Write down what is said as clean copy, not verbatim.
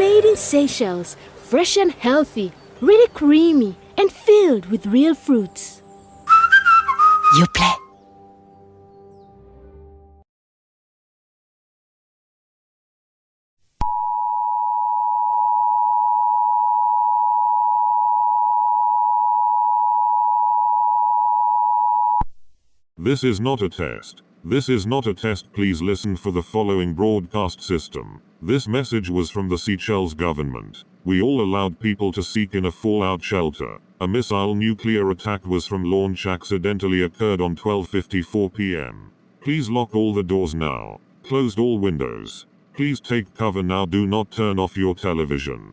Made in Seychelles, fresh and healthy, really creamy and filled with real fruits. You play. This is not a test. This is not a test. Please listen for the following broadcast system. This message was from the Seychelles government. We all allowed people to seek in a fallout shelter. A missile nuclear attack was from launch accidentally occurred on 12:54 p.m. Please lock all the doors now. Closed all windows. Please take cover now. Do not turn off your television.